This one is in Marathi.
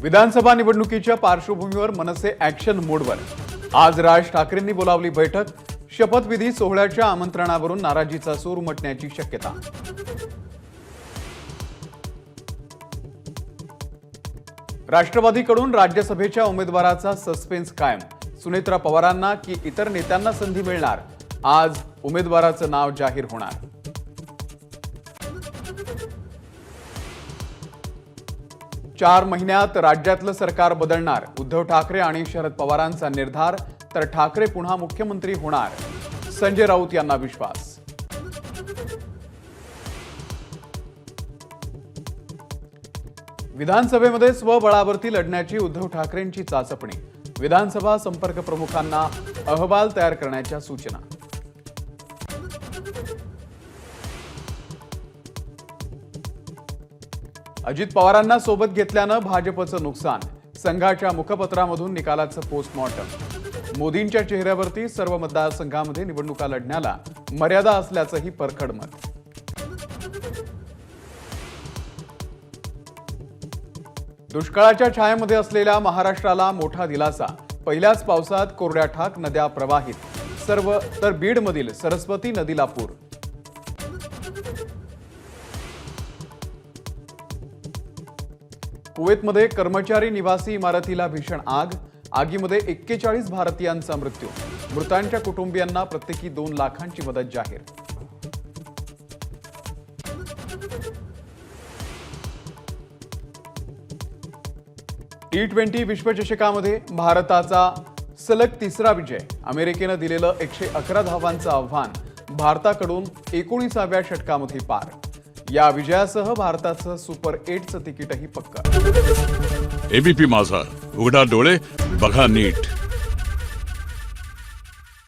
विधानसभा निवडणुकीच्या पार्श्वभूमीवर मनसे ऍक्शन मोडवर। आज राज ठाकरेंनी बोलावली बैठक। शपथविधी सोहळ्याच्या आमंत्रणावरून नाराजीचा सूर उमटण्याची शक्यता। राष्ट्रवादीकडून राज्यसभेच्या उमेदवाराचा सस्पेन्स कायम। सुनेत्रा पवारांना की इतर नेत्यांना संधी मिळणार? आज उमेदवाराचं नाव जाहीर होणार। चार महिन्यात राज्यातलं सरकार बदलणार। उद्धव ठाकरे आणि शरद पवारांचा निर्धार, तर ठाकरे पुन्हा मुख्यमंत्री होणार। संजय राऊत यांना विश्वास। विधानसभेमध्ये स्वबळावरती लढण्याची उद्धव ठाकरेंची चाचपणी। विधानसभा संपर्क प्रमुखांना अहवाल तयार करण्याच्या सूचना। अजित पवारांना सोबत घेतल्यानं भाजपचं नुकसान। संघाच्या मुखपत्रामधून निकालाचं पोस्टमॉर्टम। मोदींच्या चेहऱ्यावरती सर्व मतदारसंघामध्ये निवडणुका लढण्याला मर्यादा असल्याचंही परखड मत। दुष्काळाच्या छायेमध्ये असलेल्या महाराष्ट्राला मोठा दिलासा। पहिल्याच पावसात कोरड्या ठाक नद्या प्रवाहित। सर्व तर बीडमधील सरस्वती नदीला पूर। कुवेतमध्ये कर्मचारी निवासी इमारतीला भीषण आग। आगीमध्ये 41 भारतीयांचा मृत्यू। मृतांच्या कुटुंबियांना प्रत्येकी 2 लाखांची मदत जाहीर। T20 विश्वचषकामध्ये भारताचा सलग तिसरा विजय। अमेरिकेनं दिलेलं 111 धावांचं आव्हान भारताकडून 19व्या षटकामध्ये पार। या विजयासह भारताचं सुपर 8चं तिकीटही पक्का। एबीपी माझा, उघडा डोळे बघा नीट।